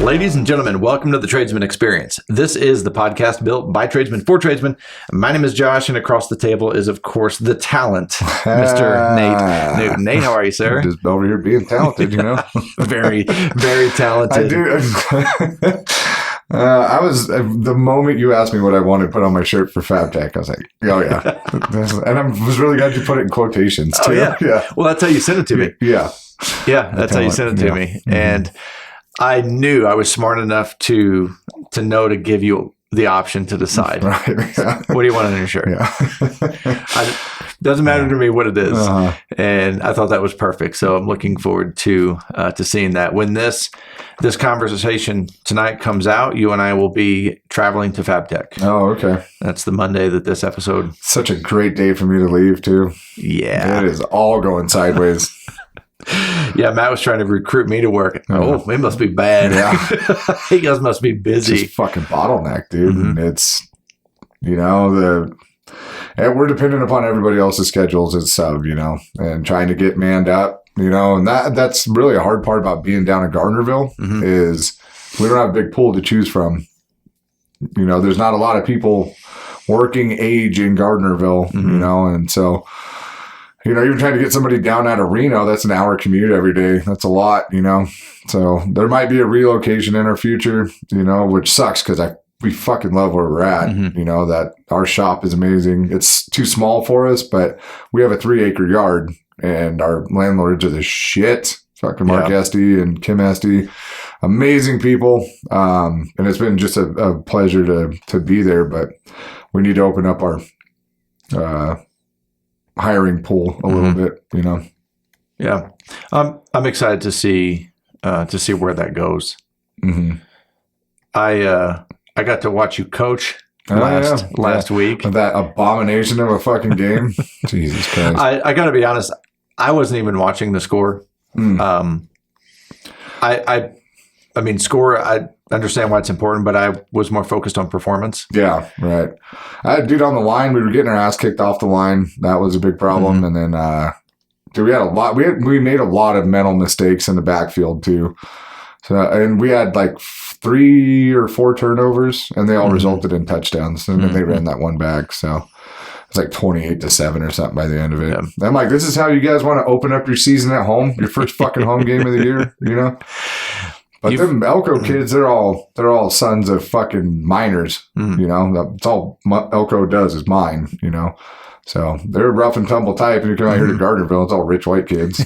Ladies and gentlemen, welcome to the Tradesman Experience. This is the podcast built by tradesmen for tradesmen. My name is Josh, and across the table is, of course, the talent, Mr. Nate Newton. Nate, how are you, sir? Just over here being talented, you know? Very, very talented. I do. I was, the moment you asked me what I wanted to put on my shirt for FabTech, I was like, oh, yeah. And I was really glad you put it in quotations, too. Oh, yeah. Well, that's how you sent it to me. Yeah. Yeah, that's how you sent it to me. Mm-hmm. And I knew I was smart enough to know to give you the option to decide. Right. Yeah. What do you want on your shirt? Yeah. Doesn't matter to me what it is. Uh-huh. And I thought that was perfect. So I'm looking forward to seeing that. When this conversation tonight comes out, you and I will be traveling to FabTech. Oh, okay. That's the Monday that this episode. Such a great day for me to leave, too. Yeah. It is all going sideways. Yeah, Matt was trying to recruit me to work. Oh, it must be bad. Yeah. You guys must be busy. Just fucking bottleneck, dude. Mm-hmm. It's, and we're dependent upon everybody else's schedules as sub, and trying to get manned up, and that's really a hard part about being down in Gardnerville is we don't have a big pool to choose from. There's not a lot of people working age in Gardnerville, and so, you're trying to get somebody down out of Reno, that's an hour commute every day. That's a lot, So there might be a relocation in our future, which sucks because we fucking love where we're at. That our shop is amazing. It's too small for us, but we have a 3-acre yard and our landlords are the shit. Fucking Mark Esty and Kim Esty. Amazing people. And it's been just a pleasure to be there, but we need to open up our hiring pool a little bit, Yeah. I'm excited to see where that goes. I got to watch you coach last week. That abomination of a fucking game. Jesus Christ. I got to be honest, I wasn't even watching the score. I mean, score, I understand why it's important, but I was more focused on performance. Yeah, right. I had a dude on the line. We were getting our ass kicked off the line. That was a big problem. And then we had a lot. We made a lot of mental mistakes in the backfield too. So, and we had like 3 or 4 turnovers, and they all resulted in touchdowns. And then they ran that one back. So it's like 28-7 or something by the end of it. Yeah. I'm like, this is how you guys want to open up your season at home, your first fucking home game of the year, But them Elko kids, they're all sons of fucking miners, That's all Elko does is mine, So they're rough and tumble type, and you come out here to Gardnerville, it's all rich white kids,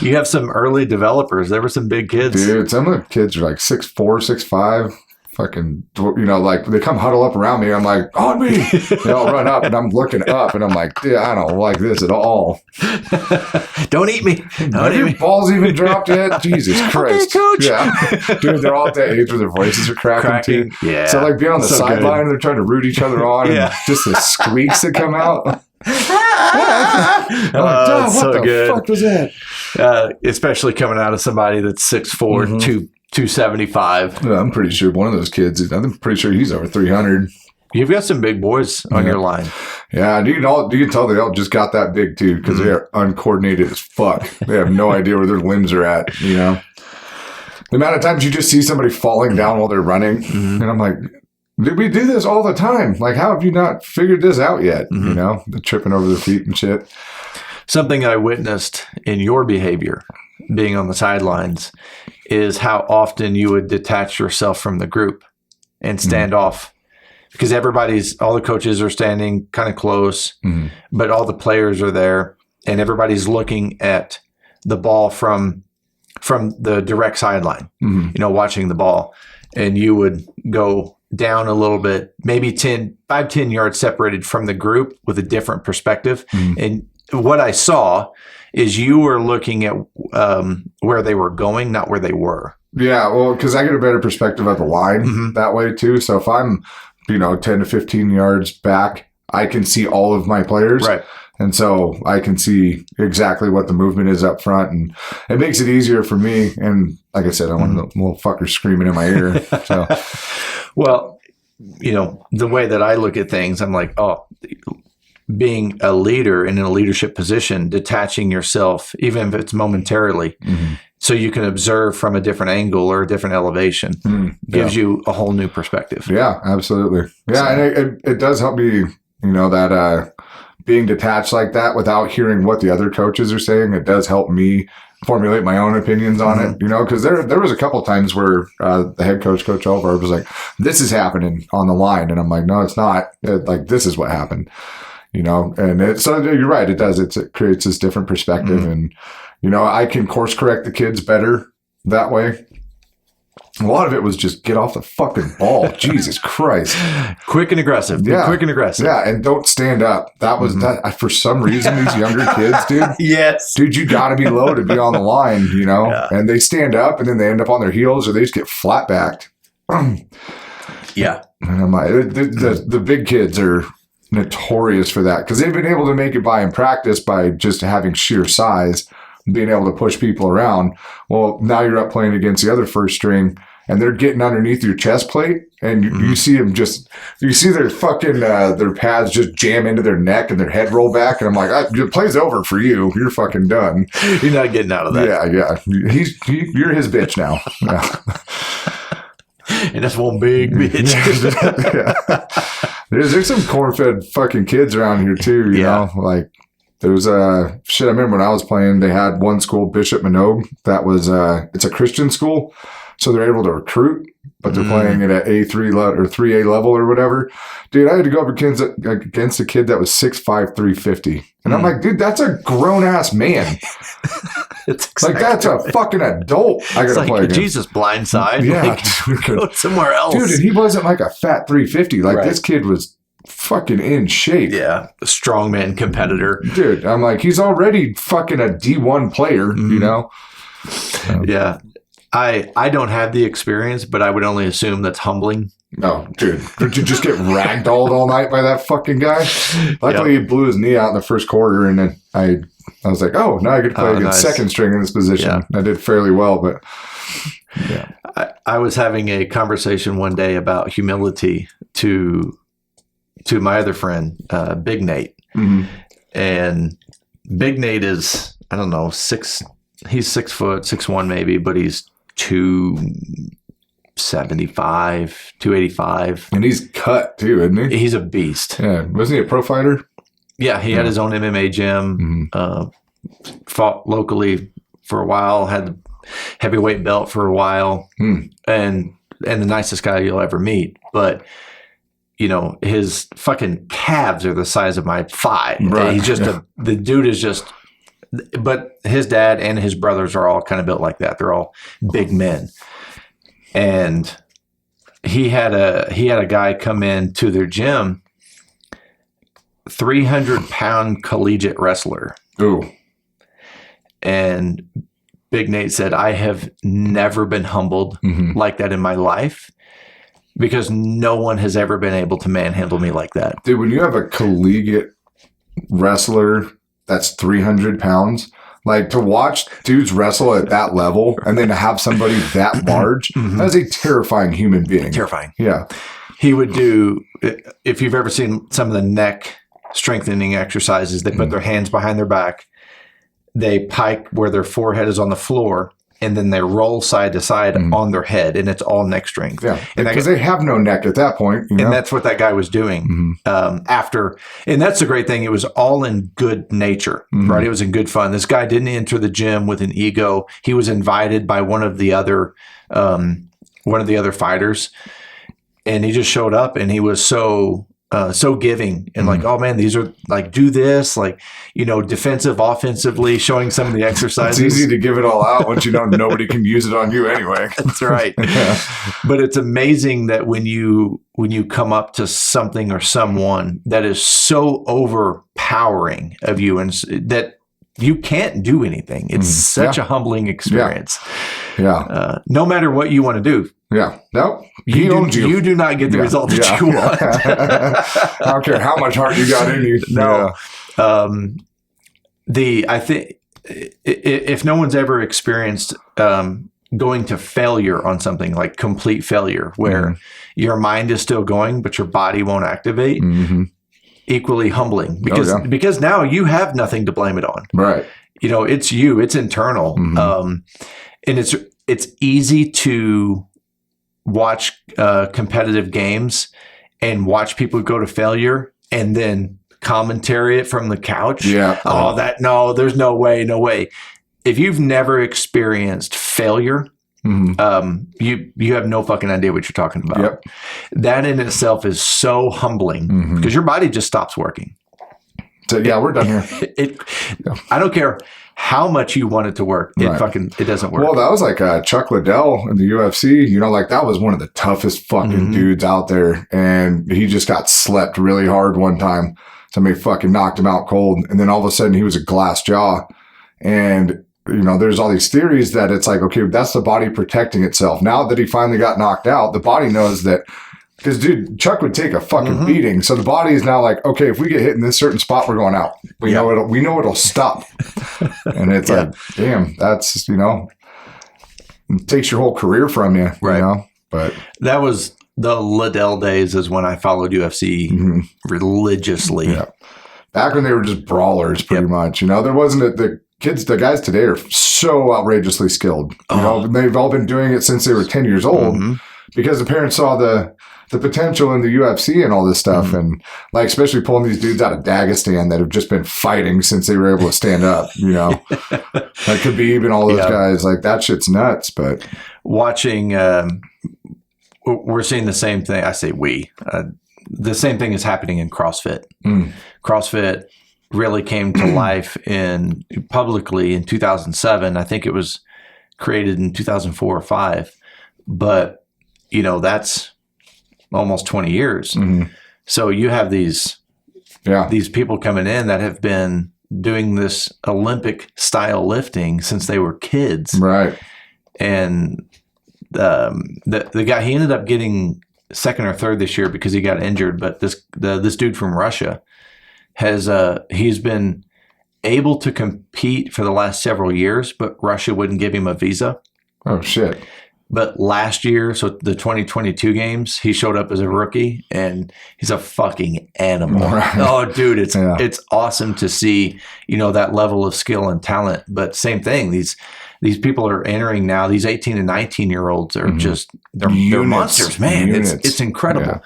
You have some early developers. There were some big kids. Dude, some of the kids are like 6'4", 6'5", fucking, like they come huddle up around me. I'm like, on me. They all run up, and I'm looking up, and I'm like, yeah, I don't like this at all. Don't eat me. Have your balls even dropped yet? Jesus Christ. Okay, coach. Yeah. Dude, they're all at that age where their voices are cracking too. Yeah. So like being on the sideline, they're trying to root each other on, and just the squeaks that come out. What the fuck was that? Especially coming out of somebody that's 6'4", 275. Yeah, I'm pretty sure one of those kids, I'm pretty sure he's over 300. You've got some big boys on your line. Yeah, you can tell they all just got that big too because they are uncoordinated as fuck. They have no idea where their limbs are at, The amount of times you just see somebody falling down while they're running, and I'm like, we do this all the time. Like, how have you not figured this out yet? The tripping over their feet and shit. Something I witnessed in your behavior, being on the sidelines, is how often you would detach yourself from the group and stand off. Because all the coaches are standing kind of close, but all the players are there, and everybody's looking at the ball from the direct sideline, watching the ball. And you would go down a little bit, maybe 10 yards separated from the group with a different perspective. And what I saw is you were looking at where they were going, not where they were. Yeah, well, because I get a better perspective of the line that way too. So if I'm, 10 to 15 yards back, I can see all of my players. Right. And so I can see exactly what the movement is up front, and it makes it easier for me. And like I said, I want the little fucker screaming in my ear. So, well, the way that I look at things, I'm like, being a leader and in a leadership position, detaching yourself, even if it's momentarily, so you can observe from a different angle or a different elevation. Gives you a whole new perspective. Yeah, absolutely. Yeah, and it does help me, that being detached like that without hearing what the other coaches are saying, it does help me formulate my own opinions on it, because there was a couple of times where the head coach, Coach Oliver, was like, this is happening on the line. And I'm like, no, it's not. This is what happened, and so you're right. It does. It creates this different perspective and, I can course correct the kids better that way. A lot of it was just get off the fucking ball. Jesus Christ. Quick and aggressive. Yeah. Quick and aggressive. Yeah. And don't stand up. That was that for some reason, these younger kids, dude. Yes. Dude, you got to be low to be on the line, Yeah. and they stand up and then they end up on their heels or they just get flat backed. Yeah. And I'm like, the big kids are notorious for that because they've been able to make it by in practice by just having sheer size, being able to push people around. Well, now you're up playing against the other first string and they're getting underneath your chest plate and you see them you see their fucking, their pads just jam into their neck and their head roll back. And I'm like, the play's over for you. You're fucking done. You're not getting out of that. Yeah. You're his bitch now. Yeah. And that's one big bitch. Yeah. There's some corn-fed fucking kids around here too, you know? Like, there's I remember when I was playing, they had one school, Bishop Minogue, that was, it's a Christian school. So they're able to recruit, but they're playing it at A3 or 3A level or whatever. Dude, I had to go up against a kid that was 6'5", 350. And I'm like, dude, that's a grown-ass man. It's exactly that's a fucking adult I got to play against. Jesus, blindside. Yeah. Go somewhere else. Dude, and he wasn't like a fat 350. This kid was fucking in shape. Yeah, a strongman competitor. Dude, I'm like, he's already fucking a D1 player, you know? Yeah. I don't have the experience, but I would only assume that's humbling. No, dude. Did you just get ragdolled all night by that fucking guy? Luckily, he blew his knee out in the first quarter, and then I was like, oh, now I get to play against second string in this position. Yeah. I did fairly well, but yeah. I was having a conversation one day about humility to my other friend, Big Nate. Mm-hmm. And Big Nate is, I don't know, he's 6 foot, 6'1" maybe, but he's 275, 285. And he's cut too, isn't he? He's a beast. Yeah. Wasn't he a pro fighter? Yeah, he had his own MMA gym, fought locally for a while, had the heavyweight belt for a while, and the nicest guy you'll ever meet. But, his fucking calves are the size of my thigh. Right. He's just the dude is just... But his dad and his brothers are all kind of built like that. They're all big men. And he had a guy come in to their gym, 300-pound collegiate wrestler. Ooh. And Big Nate said, I have never been humbled like that in my life because no one has ever been able to manhandle me like that. Dude, when you have a collegiate wrestler that's 300 pounds, to watch dudes wrestle at that level and then to have somebody that large, that's a terrifying human being. Terrifying. Yeah. He would do, if you've ever seen some of the neck strengthening exercises, they put their hands behind their back, they pike where their forehead is on the floor, and then they roll side to side on their head, and it's all neck strength. Yeah, because they have no neck at that point. And that's what that guy was doing after. And that's the great thing. It was all in good nature, right? It was in good fun. This guy didn't enter the gym with an ego. He was invited by one of the other fighters, and he just showed up, and he was so giving and oh man, these are do this, defensive, offensively, showing some of the exercises. It's easy to give it all out once you know nobody can use it on you anyway. That's right. Yeah. But it's amazing that when you come up to something or someone that is so overpowering of you and that you can't do anything. It's such a humbling experience. Yeah. No matter what you want to do. Yeah. No. He owns you. You do not get the result that you want. I don't care how much heart you got in you. No. I think if no one's ever experienced going to failure on something, like complete failure, where your mind is still going, but your body won't activate, equally humbling because now you have nothing to blame it on. Right. It's you. It's internal. And it's easy to watch competitive games and watch people go to failure and then commentary it from the couch. Yeah. There's no way. If you've never experienced failure, you have no fucking idea what you're talking about. Yep. That in itself is so humbling because your body just stops working. So yeah, we're done here. I don't care how much you want it to work. It doesn't work. Well, that was like Chuck Liddell in the UFC. You know, like that was one of the toughest fucking dudes out there. And he just got slept really hard one time. Somebody fucking knocked him out cold. And then all of a sudden he was a glass jaw. And, you know, there's all these theories that it's like, okay, that's the body protecting itself. Now that he finally got knocked out, the body knows that. Because, dude, Chuck would take a fucking beating. So the body is now like, okay, if we get hit in this certain spot, we're going out. We know it'll stop. And it's like, damn, that's, you know, it takes your whole career from you. Right. You know? But that was the Liddell days is when I followed UFC religiously. Yeah. Back when they were just brawlers, pretty much. You know, there wasn't the guys today are so outrageously skilled. You know, they've all been doing it since they were 10 years old because the parents saw the potential in the UFC and all this stuff. And like, especially pulling these dudes out of Dagestan that have just been fighting since they were able to stand up, you know, that could be even all those guys. Like that shit's nuts. But watching, we're seeing the same thing. I say the same thing is happening in CrossFit. CrossFit really came to life publicly in 2007. I think it was created in 2004 or 5, but you know, that's almost 20 years. So you have these people coming in that have been doing this Olympic style lifting since they were kids. Right. And the guy, he ended up getting second or third this year because he got injured. But this dude from Russia he's been able to compete for the last several years, but Russia wouldn't give him a visa. Oh shit. But last year, so the 2022 games, he showed up as a rookie, and he's a fucking animal. Right. Oh, dude, it's awesome to see, you know, that level of skill and talent. But same thing, these people are entering now. These 18 and 19-year-olds are just they're monsters, man. It's incredible.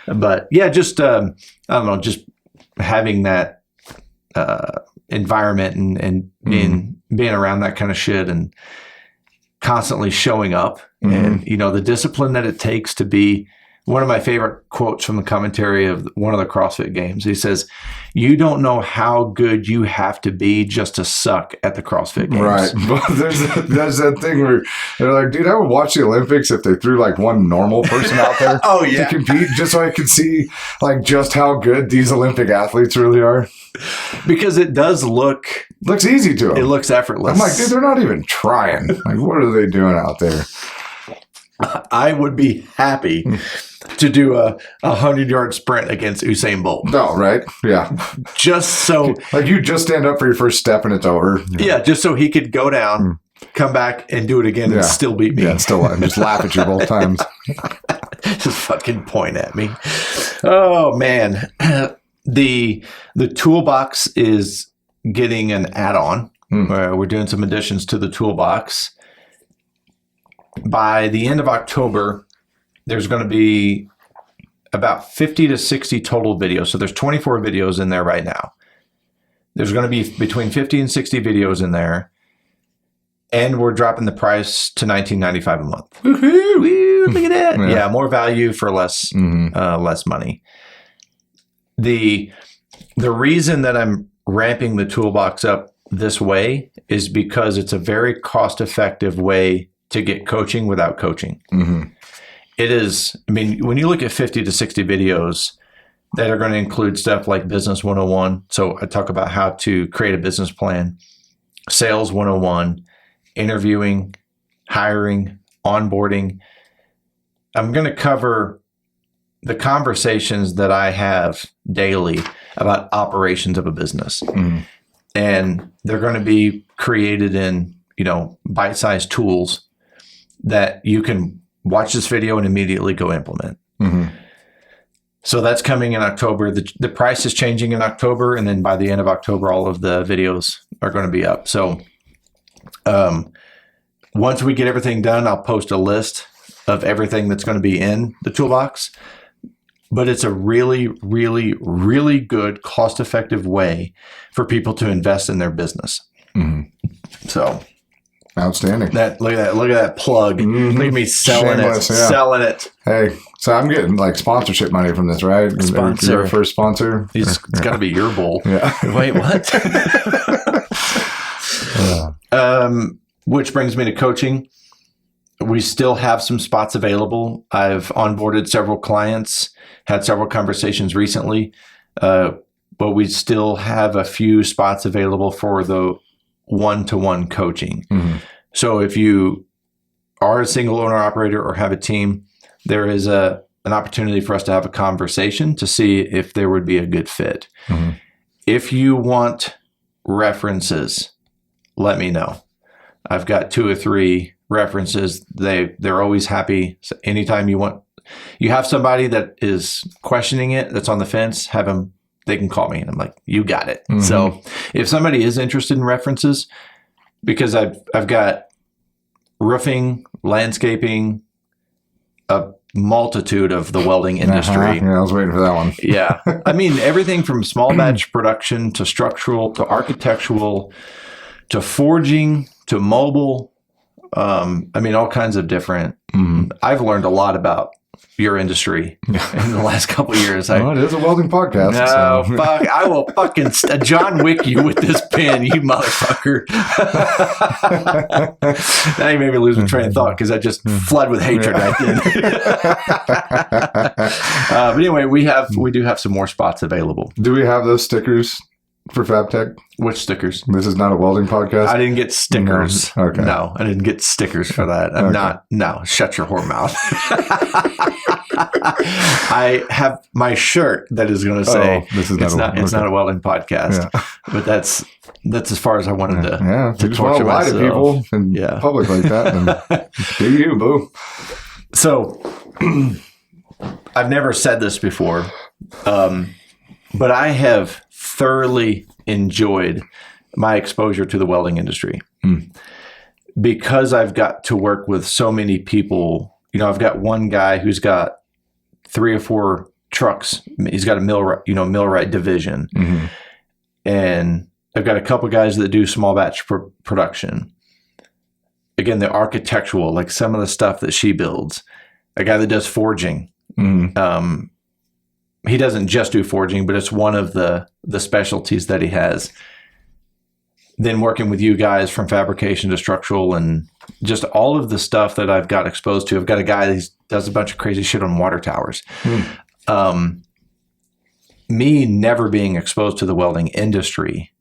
Yeah. But yeah, just I don't know, just having that environment and being around that kind of shit and constantly showing up and, you know, the discipline that it takes to be. One of my favorite quotes from the commentary of one of the CrossFit games, he says, you don't know how good you have to be just to suck at the CrossFit games. Right. But there's that thing where they're like, dude, I would watch the Olympics if they threw like one normal person out there to compete just so I could see like just how good these Olympic athletes really are. Because it does looks easy to them. It looks effortless. I'm like, dude, they're not even trying. Like, what are they doing out there? I would be happy to do a 100-yard sprint against Usain Bolt. No, right? Yeah. Just so... like you just stand up for your first step and it's over. Yeah, just so he could go down, come back and do it again and still beat me. Yeah, still and just laugh at you both times. Just fucking point at me. Oh, man. The toolbox is getting an add-on. We're doing some additions to the toolbox. By the end of October, there's going to be about 50 to 60 total videos. So there's 24 videos in there right now. There's going to be between 50 and 60 videos in there. And we're dropping the price to $19.95 a month. Woo-hoo! Woo, look at that. Yeah, more value for less money. The reason that I'm ramping the toolbox up this way is because it's a very cost-effective way to get coaching without coaching. It is, I mean, when you look at 50 to 60 videos that are going to include stuff like Business 101. So I talk about how to create a business plan, Sales 101, interviewing, hiring, onboarding. I'm going to cover the conversations that I have daily about operations of a business. And they're going to be created in, you know, bite-sized tools that you can watch this video and immediately go implement. So that's coming in October. The price is changing in October, and then by the end of October, all of the videos are going to be up. So once we get everything done, I'll post a list of everything that's going to be in the toolbox. But it's a really, really, really good, cost-effective way for people to invest in their business. So, outstanding. look at that plug. Look at me selling Shameless, selling it. Hey, so I'm getting like sponsorship money from this, right? Sponsor. You're our first sponsor. It's got to be your bowl. Yeah. Wait, what? Which brings me to coaching. We still have some spots available. I've onboarded several clients, had several conversations recently, but we still have a few spots available for the one-to-one coaching. So if you are a single owner operator or have a team, there is an opportunity for us to have a conversation to see if there would be a good fit. If you want references, let me know. I've got 2 or 3 references. They're always happy. So anytime you have somebody that is questioning it, that's on the fence, they can call me and I'm like, you got it. So if somebody is interested in references, because I've got roofing, landscaping, a multitude of the welding industry. Yeah, I was waiting for that one. Yeah. I mean, everything from small batch production to structural to architectural to forging to mobile. I mean, all kinds of different. I've learned a lot about your industry in the last couple of years. Well, it is a welding podcast. No, so. fuck! I will fucking John Wick you with this pen, you motherfucker. Now you made me lose my train of thought because I just flood with hatred right then. But anyway, we do have some more spots available. Do we have those stickers for FabTech? Which stickers? This is not a welding podcast. I didn't get stickers. No. Okay. No, I didn't get stickers for that. I'm not. No, shut your whore mouth. I have my shirt that is going to say this is it's not a welding podcast. Yeah. But that's as far as I wanted to. Yeah, if to you just want to lie to people in public like that, then do you, boo. So, I've never said this before, but I have thoroughly enjoyed my exposure to the welding industry because I've got to work with so many people. You know, I've got one guy who's got 3 or 4 trucks. He's got a millwright division, and I've got a couple guys that do small batch production. Again, the architectural, like some of the stuff that she builds. A guy that does forging. He doesn't just do forging, but it's one of the specialties that he has. Then working with you guys from fabrication to structural and just all of the stuff that I've got exposed to. I've got a guy that does a bunch of crazy shit on water towers. Me never being exposed to the welding industry,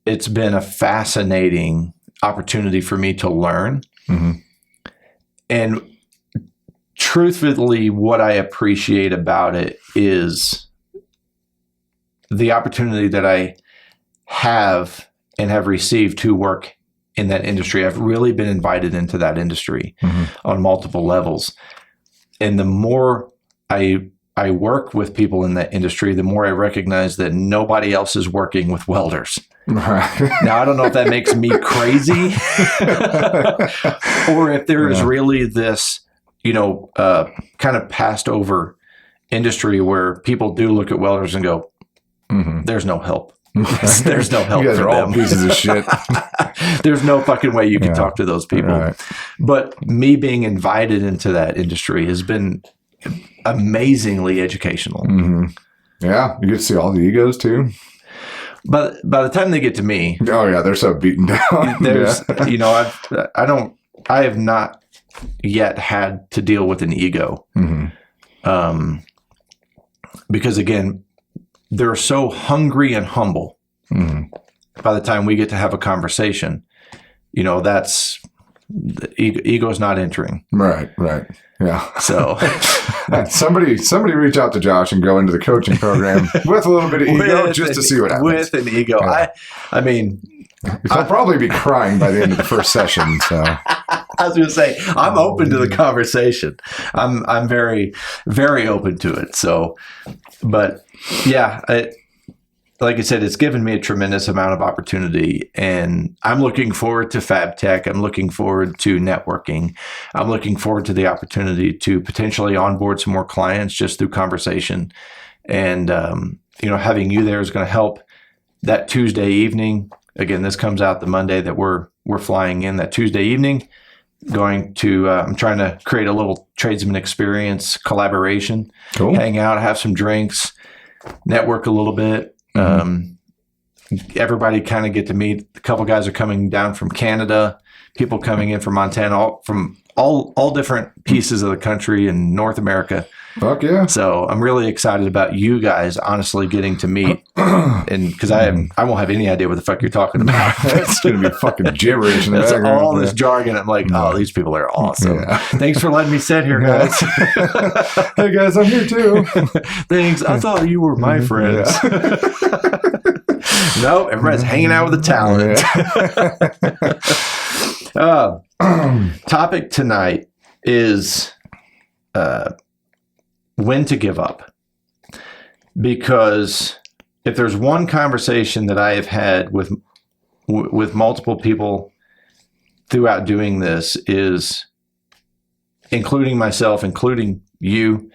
it's been a fascinating opportunity for me to learn. And truthfully, what I appreciate about it is the opportunity that I have and have received to work in that industry. I've really been invited into that industry on multiple levels. And the more I work with people in that industry, the more I recognize that nobody else is working with welders. Right. Now, I don't know if that makes me crazy or if there is really this, kind of passed over industry where people do look at welders and go, there's no help. There's no help you guys for are all them. pieces of shit. There's no fucking way you can talk to those people. Right. But me being invited into that industry has been amazingly educational. Yeah, you get to see all the egos too. But by the time they get to me, oh yeah, they're so beaten down. there's, I have not yet had to deal with an ego. Because again, they're so hungry and humble. By the time we get to have a conversation, that's the ego's not entering. Right. Yeah. So somebody reach out to Josh and go into the coaching program with a little bit of ego just to see what happens. With an ego. Yeah. I mean, I'll probably be crying by the end of the first session. So I was going to say, I'm open to the conversation. I'm very, very open to it. So, but yeah, like I said, it's given me a tremendous amount of opportunity, and I'm looking forward to Fab Tech. I'm looking forward to networking. I'm looking forward to the opportunity to potentially onboard some more clients just through conversation. And, having you there is going to help that Tuesday evening. Again, this comes out the Monday that we're flying in. That Tuesday evening, I'm trying to create a little tradesman experience collaboration, Cool. hang out, have some drinks, network a little bit. Everybody kind of get to meet. A couple guys are coming down from Canada, people coming in from Montana, from all different pieces of the country and North America. Fuck yeah. So I'm really excited about you guys honestly getting to meet, and because I won't have any idea what the fuck you're talking about. That's going to be fucking gibberish. In the That's background. all this jargon. I'm like, oh, these people are awesome. Yeah. Thanks for letting me sit here, guys. Hey guys, I'm here too. Thanks. I thought you were my friends. No, everybody's hanging out with the talent. Topic tonight is when to give up. Because if there's one conversation that I have had with multiple people throughout doing this, is including myself, including you,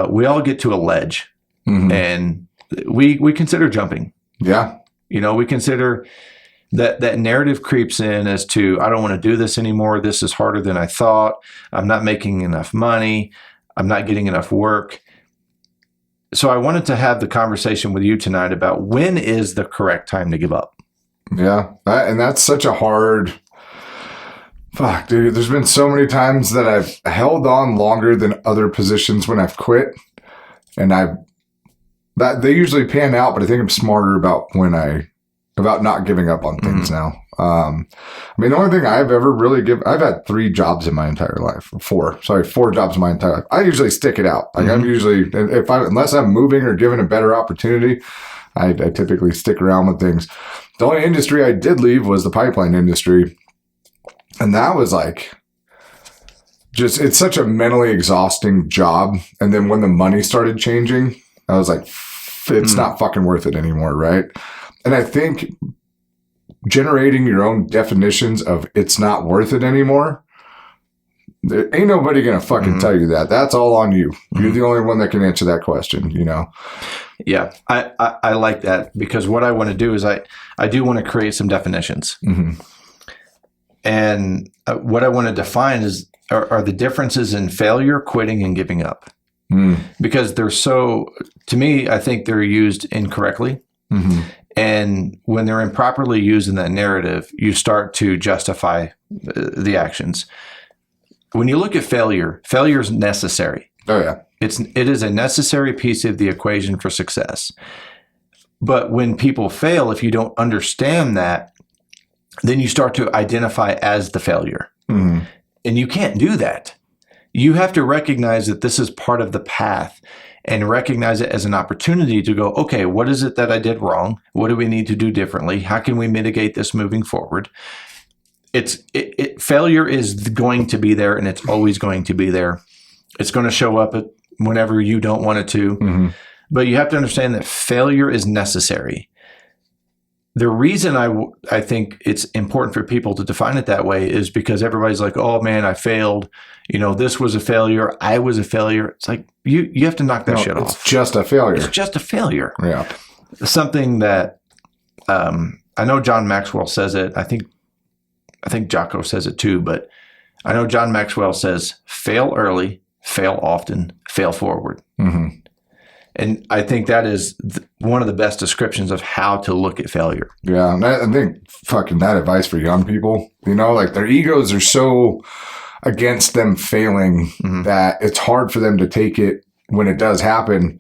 we all get to a ledge, and we consider jumping. Yeah. We consider that narrative creeps in as to, I don't want to do this anymore. This is harder than I thought. I'm not making enough money. I'm not getting enough work. So I wanted to have the conversation with you tonight about when is the correct time to give up. Yeah. And that's such a hard... Fuck, dude. There's been so many times that I've held on longer than other positions when I've quit. And they usually pan out, but I think I'm smarter about about not giving up on things now. The only thing I've ever really I've had 3 jobs in my entire life. 4 jobs in my entire life. I usually stick it out. Like I'm usually, unless I'm moving or given a better opportunity, I typically stick around with things. The only industry I did leave was the pipeline industry. And that was like, it's such a mentally exhausting job. And then when the money started changing, I was like, it's not fucking worth it anymore, right? And I think generating your own definitions of it's not worth it anymore, there ain't nobody going to fucking tell you that. That's all on you. You're the only one that can answer that question, Yeah, I like that, because what I want to do is I do want to create some definitions. And what I want to define are the differences in failure, quitting, and giving up. Because to me, I think they're used incorrectly. And when they're improperly used in that narrative, you start to justify the actions. When you look at failure is necessary. Oh, yeah. It is a necessary piece of the equation for success. But when people fail, if you don't understand that, then you start to identify as the failure. And you can't do that. You have to recognize that this is part of the path and recognize it as an opportunity to go, okay, what is it that I did wrong? What do we need to do differently? How can we mitigate this moving forward? Failure is going to be there, and it's always going to be there. It's going to show up whenever you don't want it to. But you have to understand that failure is necessary. The reason I think it's important for people to define it that way is because everybody's like, oh man, I failed. This was a failure. I was a failure. It's like, you have to knock that shit off. It's just a failure. It's just a failure. Yeah. Something that I know John Maxwell says it. I think Jocko says it too, but I know John Maxwell says, fail early, fail often, fail forward. And I think that is one of the best descriptions of how to look at failure. Yeah. And I think fucking that advice for young people, like their egos are so against them failing that it's hard for them to take it when it does happen.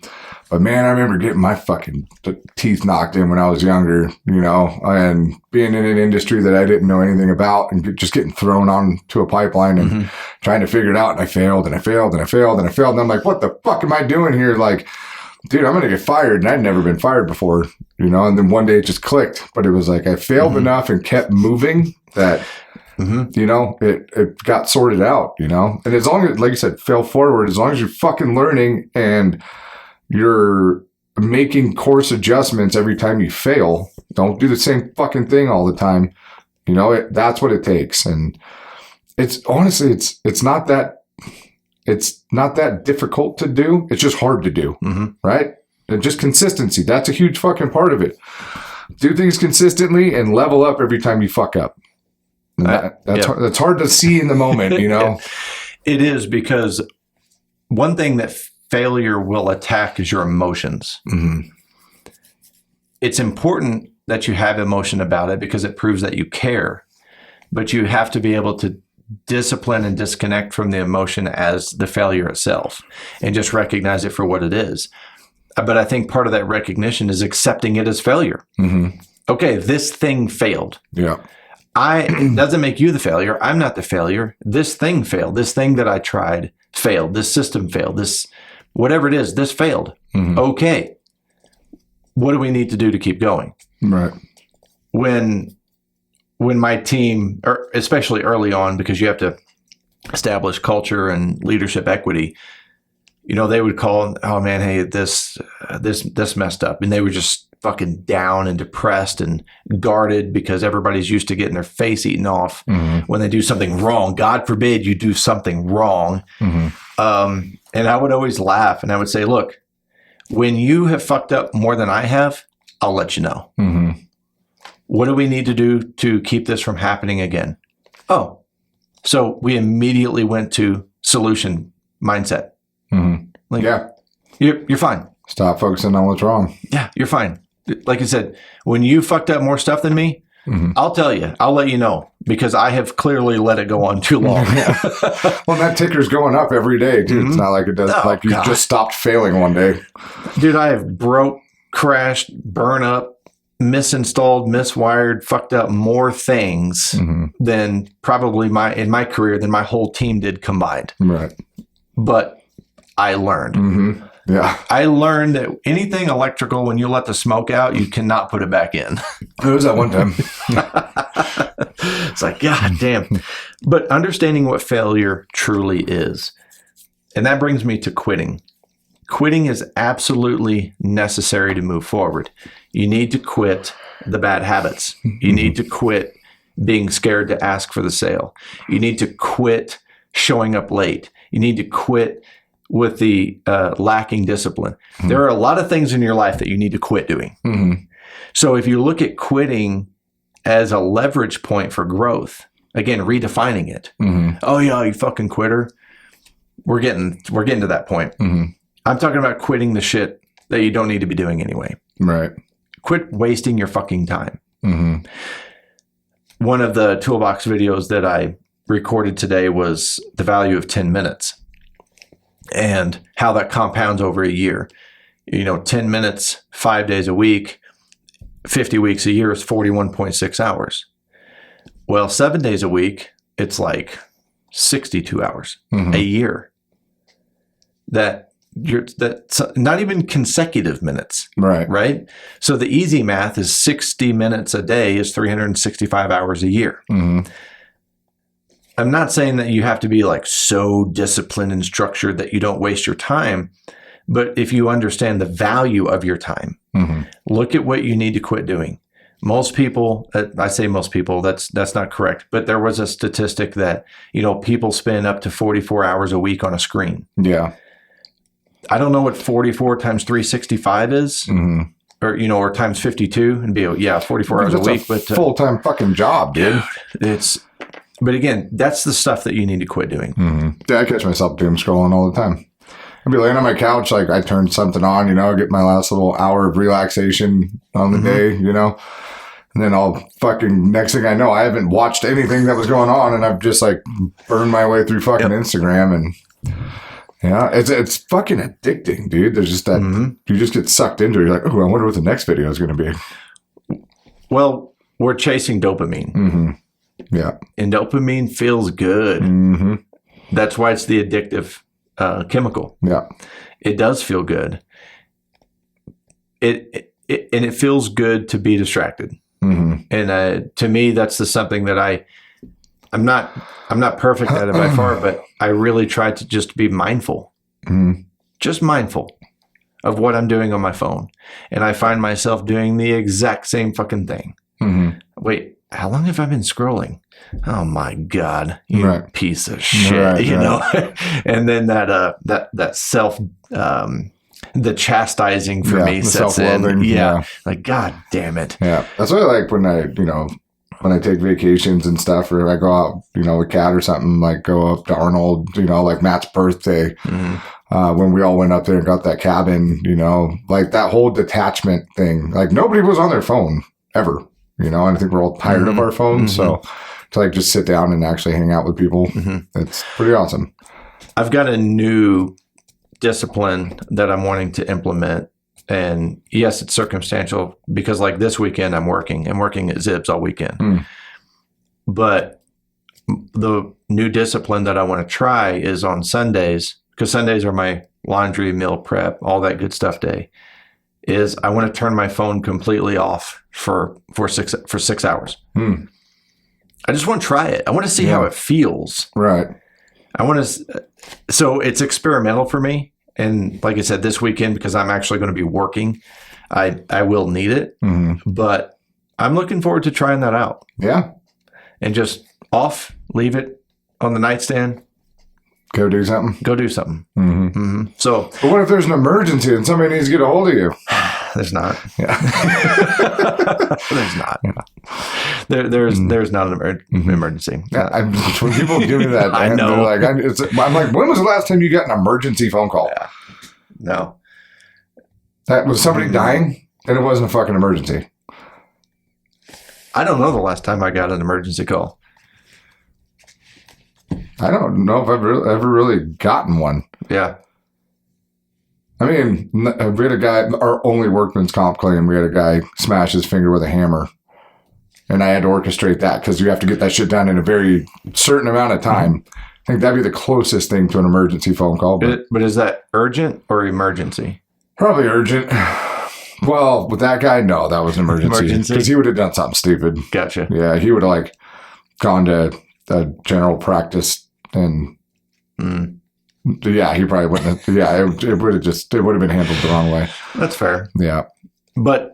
But man, I remember getting my fucking teeth knocked in when I was younger, and being in an industry that I didn't know anything about and just getting thrown onto a pipeline and trying to figure it out. And I failed and I failed and I failed and I failed. And I'm like, what the fuck am I doing here? Like, dude, I'm going to get fired. And I'd never been fired before, and then one day it just clicked. But it was like I failed enough and kept moving that, it got sorted out, And as long as, like you said, fail forward, as long as you're fucking learning and you're making course adjustments every time you fail. Don't do the same fucking thing all the time. You know, that's what it takes. And it's honestly, it's not that difficult to do. It's just hard to do, right? And just consistency. That's a huge fucking part of it. Do things consistently and level up every time you fuck up. That's hard to see in the moment, you know? It is, because one thing that failure will attack is your emotions. It's important that you have emotion about it because it proves that you care, but you have to be able to discipline and disconnect from the emotion as the failure itself and just recognize it for what it is. But I think part of that recognition is accepting it as failure. Okay, this thing failed. Yeah. It doesn't make you the failure. I'm not the failure. This thing failed. This thing that I tried failed. This system failed. This, whatever it is, this failed. Okay. What do we need to do to keep going? Right. When my team, or especially early on, because you have to establish culture and leadership equity, you know, they would call, oh man, hey, this messed up. And they were just fucking down and depressed and guarded because everybody's used to getting their face eaten off when they do something wrong. God forbid you do something wrong. And I would always laugh and I would say, look, when you have fucked up more than I have, I'll let you know. What do we need to do to keep this from happening again? Oh, so we immediately went to solution mindset. Like, yeah. You're fine. Stop focusing on what's wrong. Yeah, you're fine. Like I said, when you fucked up more stuff than me, I'll tell you. I'll let you know because I have clearly let it go on too long. Well, that ticker's going up every day, too. It's not like it does. Like you just stopped failing one day. Dude, I have broke, crashed, burn up, misinstalled, miswired, fucked up more things than probably in my career than my whole team did combined. Right. But I learned. Yeah. I learned that anything electrical, when you let the smoke out, you cannot put it back in. It was that one time. It's like, God damn. But understanding what failure truly is. And that brings me to quitting. Quitting is absolutely necessary to move forward. You need to quit the bad habits. You need to quit being scared to ask for the sale. You need to quit showing up late. You need to quit with the lacking discipline. There are a lot of things in your life that you need to quit doing. So if you look at quitting as a leverage point for growth, again, redefining it. Oh yeah, you fucking quitter. We're getting to that point. I'm talking about quitting the shit that you don't need to be doing anyway. Right. Quit wasting your fucking time. One of the toolbox videos that I recorded today was the value of 10 minutes. And how that compounds over a year. 10 minutes, 5 days a week, 50 weeks a year is 41.6 hours. Well, 7 days a week, it's like 62 hours a year. That's not even consecutive minutes. Right. So the easy math is 60 minutes a day is 365 hours a year. I'm not saying that you have to be like so disciplined and structured that you don't waste your time. But if you understand the value of your time, look at what you need to quit doing. Most people, I say most people, that's not correct. But there was a statistic that, people spend up to 44 hours a week on a screen. Yeah. I don't know what 44 times 365 is. Or times 52 and be, 44 hours a week. But full-time fucking job, dude. But again, that's the stuff that you need to quit doing. Yeah, I catch myself doom scrolling all the time. I'd be laying on my couch, like I turn something on, get my last little hour of relaxation on the day, and then I'll fucking, next thing I know, I haven't watched anything that was going on, and I've just like burned my way through fucking Instagram, and yeah, it's fucking addicting, dude. There's just that, you just get sucked into it. You're like, oh, I wonder what the next video is going to be. Well, we're chasing dopamine. Yeah. And dopamine feels good. That's why it's the addictive chemical. Yeah. It does feel good. And it feels good to be distracted. And to me, that's something that I'm not perfect at it by far, but I really try to just be mindful. Just mindful. of what I'm doing on my phone. And I find myself doing the exact same fucking thing. Mm-hmm. Wait, how long have I been scrolling? Oh my God, you Right. piece of shit, Right, you know? And then that self, the chastising for me the sets in. self-loathing, Yeah. Like, God damn it. Yeah. That's what I like when I take vacations and stuff, or I go out, with Kat or something, like go up to Arnold, like Matt's birthday, when we all went up there and got that cabin, like that whole detachment thing. Like nobody was on their phone ever, and I think we're all tired of our phones. So to like just sit down and actually hang out with people, it's pretty awesome. I've got a new discipline that I'm wanting to implement. And yes, it's circumstantial because like this weekend I'm working at Zibs all weekend. But the new discipline that I want to try is on Sundays, because Sundays are my laundry, meal prep, all that good stuff day, is I want to turn my phone completely off for 6 hours. I just want to try it. I want to see how it feels. Right. So it's experimental for me. And like I said, this weekend, because I'm actually going to be working, I will need it. But I'm looking forward to trying that out. Yeah. And just leave it on the nightstand. Go do something. So, but what if there's an emergency and somebody needs to get a hold of you? there's not. Yeah. There's not. There's not an emergency. Yeah, when people give me that, I know. they're like, I'm like, when was the last time you got an emergency phone call? Yeah. No. That was somebody dying, and it wasn't a fucking emergency. I don't know the last time I got an emergency call. I don't know if I've ever really gotten one. Yeah. I mean, we had a guy, our only workman's comp claim, we had a guy smash his finger with a hammer. And I had to orchestrate that because you have to get that shit done in a very certain amount of time. I think that'd be the closest thing to an emergency phone call. But is that urgent or emergency? Probably urgent. Well, with that guy, no, that was an emergency. Because he would have done something stupid. Gotcha. Yeah, he would have like gone to a general practice and yeah, he probably wouldn't have. Yeah, it would have been handled the wrong way. That's fair. Yeah. But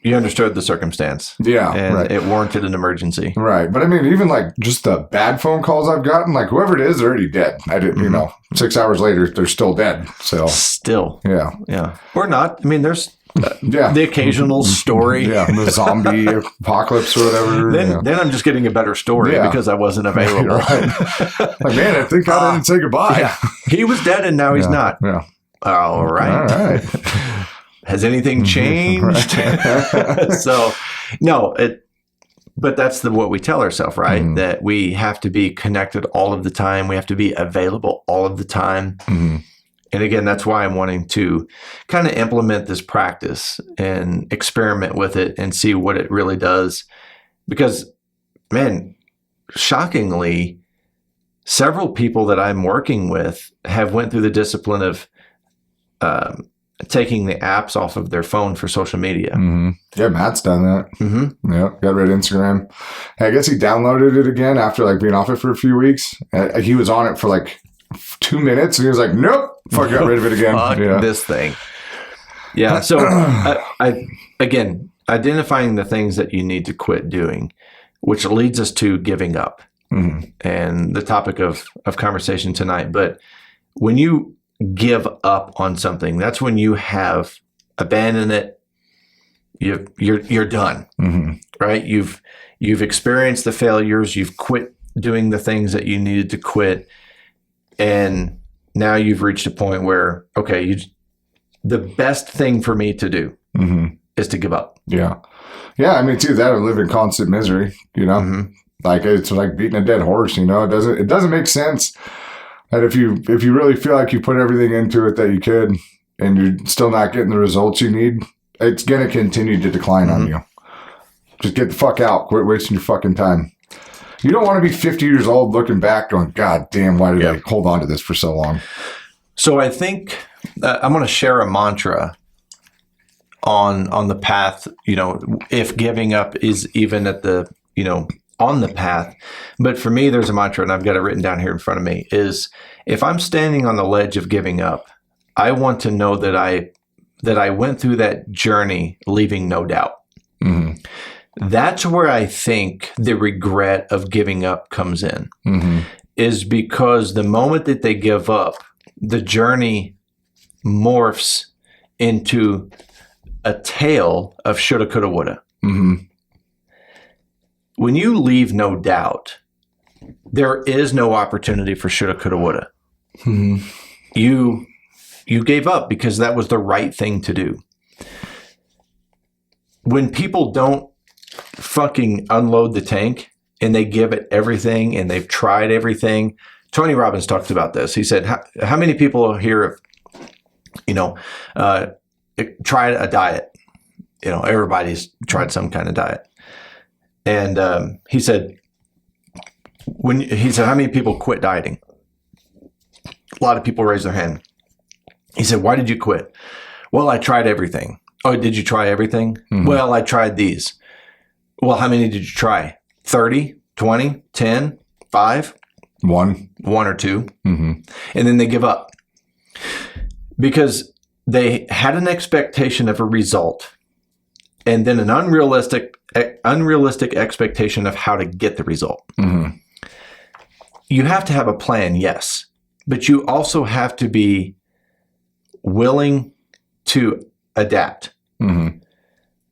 you understood the circumstance. Yeah. And right. it warranted an emergency. Right. But I mean, even like just the bad phone calls I've gotten, like whoever it is, they're already dead. I didn't, 6 hours later, they're still dead. So still. Yeah. Yeah. Or not. I mean, there's yeah. the occasional story. Yeah. The zombie apocalypse or whatever. Then I'm just getting a better story because I wasn't available. Right. Like, man, I think I didn't say goodbye. Yeah. He was dead and now he's not. Yeah. All right. All right. Has anything changed? So, no, but that's what we tell ourselves, right? That we have to be connected all of the time. We have to be available all of the time. And again, that's why I'm wanting to kind of implement this practice and experiment with it and see what it really does. Because, man, shockingly, several people that I'm working with have went through the discipline of taking the apps off of their phone for social media. Yeah, Matt's done that. Yeah, got rid of Instagram. I guess he downloaded it again after like being off it for a few weeks. He was on it for like 2 minutes and he was like, nope, got rid of it again. Fuck this thing. Yeah. So I again, identifying the things that you need to quit doing, which leads us to giving up and the topic of conversation tonight. But when you give up on something, that's when you have abandoned it. You're done, right? You've experienced the failures. You've quit doing the things that you needed to quit. And now you've reached a point where, okay, the best thing for me to do is to give up. Yeah. Yeah. I mean, too, that or live in constant misery, like it's like beating a dead horse, it doesn't make sense that if you really feel like you put everything into it that you could and you're still not getting the results you need, it's going to continue to decline on you. Just get the fuck out. Quit wasting your fucking time. You don't want to be 50 years old looking back going, God damn, why did I hold on to this for so long? So I think I'm going to share a mantra on the path, if giving up is even at the, on the path. But for me, there's a mantra, and I've got it written down here in front of me, is if I'm standing on the ledge of giving up, I want to know that I went through that journey leaving no doubt. Mm-hmm. That's where I think the regret of giving up comes in, is because the moment that they give up, the journey morphs into a tale of shoulda, coulda, woulda. Mm-hmm. When you leave no doubt, there is no opportunity for shoulda, coulda, woulda. Mm-hmm. You gave up because that was the right thing to do. When people don't fucking unload the tank and they give it everything and they've tried everything. Tony Robbins talked about this. He said, how many people here have, tried a diet? Everybody's tried some kind of diet. And he said, how many people quit dieting? A lot of people raised their hand. He said, why did you quit? Well, I tried everything. Oh, did you try everything? Mm-hmm. Well, I tried these. Well, how many did you try? 30, 20, 10, 5? One or two. Mm-hmm. And then they give up because they had an expectation of a result and then an unrealistic expectation of how to get the result. Mm-hmm. You have to have a plan, yes, but you also have to be willing to adapt. Mm-hmm.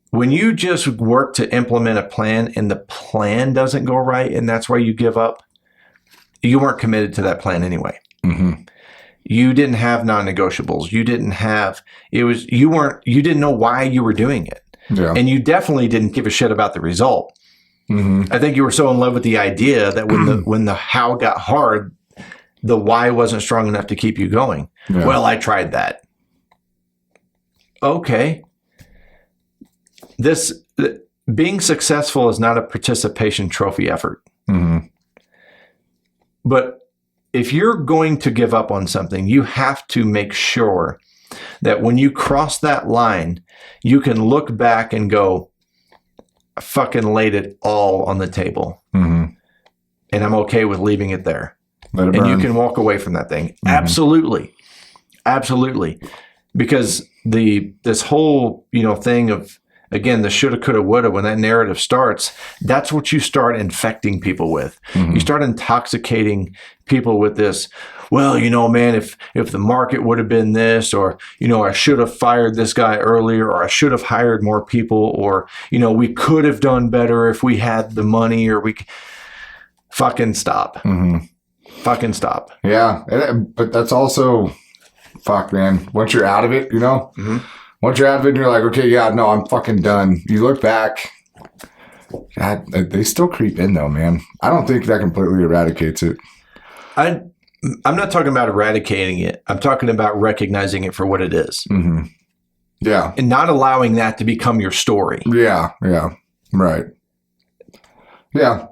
When you just work to implement a plan and the plan doesn't go right and that's why you give up, you weren't committed to that plan anyway. Mm-hmm. You didn't have non-negotiables. You didn't know why you were doing it. Yeah. And you definitely didn't give a shit about the result. Mm-hmm. I think you were so in love with the idea that when the how got hard, the why wasn't strong enough to keep you going. Yeah. Well, I tried that. Okay. Being successful is not a participation trophy effort. Mm-hmm. But if you're going to give up on something, you have to make sure that when you cross that line, you can look back and go, I fucking laid it all on the table. Mm-hmm. And I'm okay with leaving it there. Let it and burn. you can walk away from that thing. Mm-hmm. Absolutely. Absolutely. Because this whole, thing of, again, the shoulda, coulda, woulda, when that narrative starts, that's what you start infecting people with. Mm-hmm. You start intoxicating people with this, well, man, if the market would have been this, or, I should have fired this guy earlier, or I should have hired more people, or, we could have done better if we had the money, or fucking stop. Mm-hmm. Fucking stop. Yeah. But that's also, fuck, man. Once you're out of it, Mm-hmm. Once you're out of it and you're like, okay, yeah, no, I'm fucking done. You look back, God, they still creep in though, man. I don't think that completely eradicates it. I'm not talking about eradicating it. I'm talking about recognizing it for what it is. Mm-hmm. Yeah. And not allowing that to become your story. Yeah. Yeah. Right. Yeah.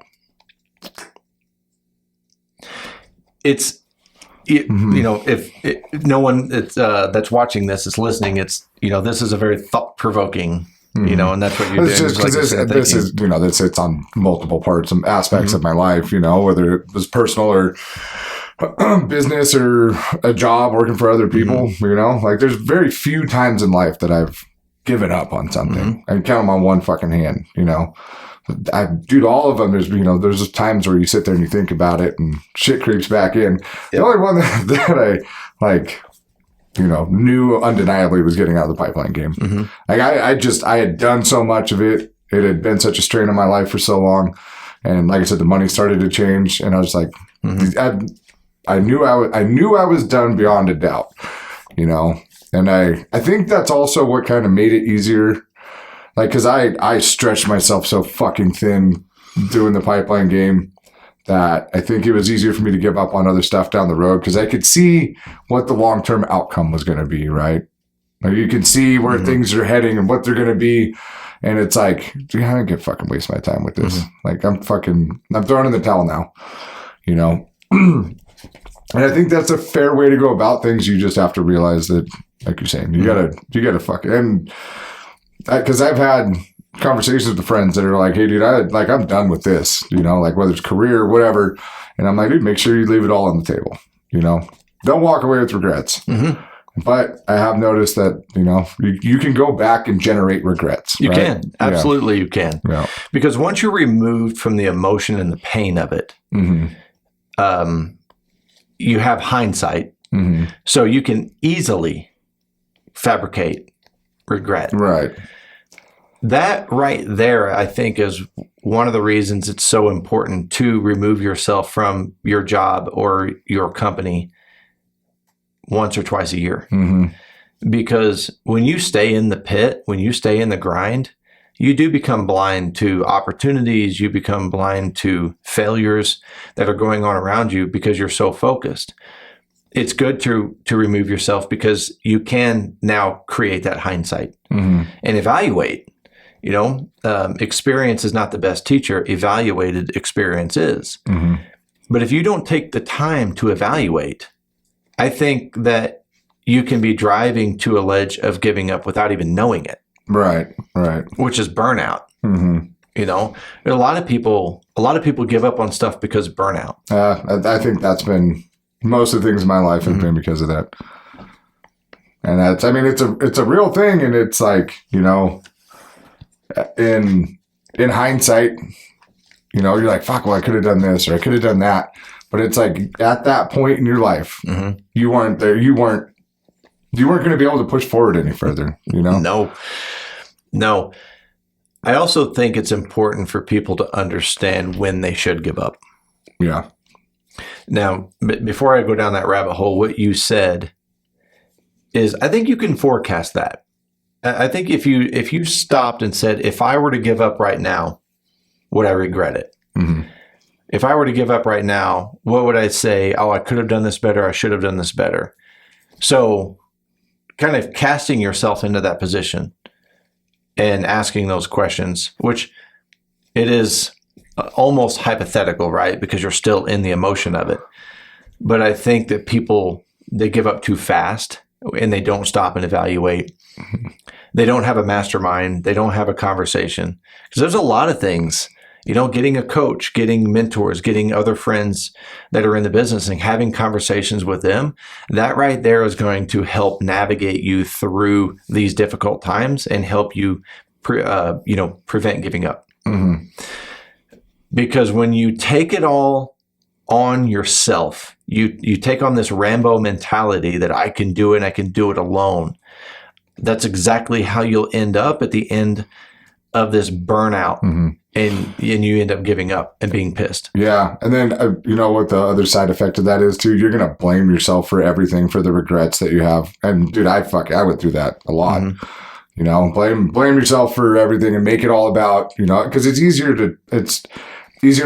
If no one that's watching this is listening, this is a very thought-provoking, and that's what you're doing. It's just because this is, this hits on multiple parts and aspects of my life, whether it was personal or business or a job working for other people, like there's very few times in life that I've given up on something. I can count them on one fucking hand, dude, all of them, there's just times where you sit there and you think about it and shit creeps back in. Yep. The only one that I knew undeniably was getting out of the pipeline game. Mm-hmm. Like I had done so much of it. It had been such a strain on my life for so long. And like I said, the money started to change and I was like, I knew I was done beyond a doubt, and I think that's also what kind of made it easier. Like, cause I stretched myself so fucking thin doing the pipeline game that I think it was easier for me to give up on other stuff down the road. Cause I could see what the long-term outcome was going to be. Right. Like you can see where things are heading and what they're going to be. And it's like, dude, I can't fucking waste my time with this. Like I'm throwing in the towel now, And I think that's a fair way to go about things. You just have to realize that, like you're saying, you gotta fucking, and because I've had conversations with friends that are like, hey dude, I'm done with this, like whether it's career or whatever. And I'm like, dude, make sure you leave it all on the table, don't walk away with regrets. But I have noticed that, you can go back and generate regrets. You right? can. Absolutely, you can. Yeah. Because once you're removed from the emotion and the pain of it, you have hindsight. So you can easily fabricate regret. Right. That right there, I think, is one of the reasons it's so important to remove yourself from your job or your company once or twice a year. Because when you stay in the pit, when you stay in the grind, you do become blind to opportunities. You become blind to failures that are going on around you because you're so focused. It's good to remove yourself because you can now create that hindsight and evaluate. Experience is not the best teacher. Evaluated experience is. But if you don't take the time to evaluate, I think that you can be driving to a ledge of giving up without even knowing it. Right. Which is burnout. A lot of people give up on stuff because of burnout. I think that's been most of the things in my life have been because of that. And it's a real thing. And it's like, in hindsight, you're like, fuck, well, I could have done this or I could have done that. But it's like at that point in your life, you weren't there. You weren't going to be able to push forward any further, No. I also think it's important for people to understand when they should give up. Yeah. Now, before I go down that rabbit hole, what you said is, I think you can forecast that. I think if you stopped and said, if I were to give up right now, would I regret it? If I were to give up right now, what would I say? Oh, I could have done this better. I should have done this better. So kind of casting yourself into that position and asking those questions, which it is almost hypothetical, right? Because you're still in the emotion of it. But I think that people, they give up too fast and they don't stop and evaluate. They don't have a mastermind. They don't have a conversation. Because there's a lot of things, getting a coach, getting mentors, getting other friends that are in the business and having conversations with them. That right there is going to help navigate you through these difficult times and help you, prevent giving up. Because when you take it all on yourself, you take on this Rambo mentality that I can do it and I can do it alone. That's exactly how you'll end up at the end of this burnout, and you end up giving up and being pissed. Yeah, and then what the other side effect of that is too. You're gonna blame yourself for everything, for the regrets that you have. And dude, I went through that a lot. Blame yourself for everything and make it all about because it's easier to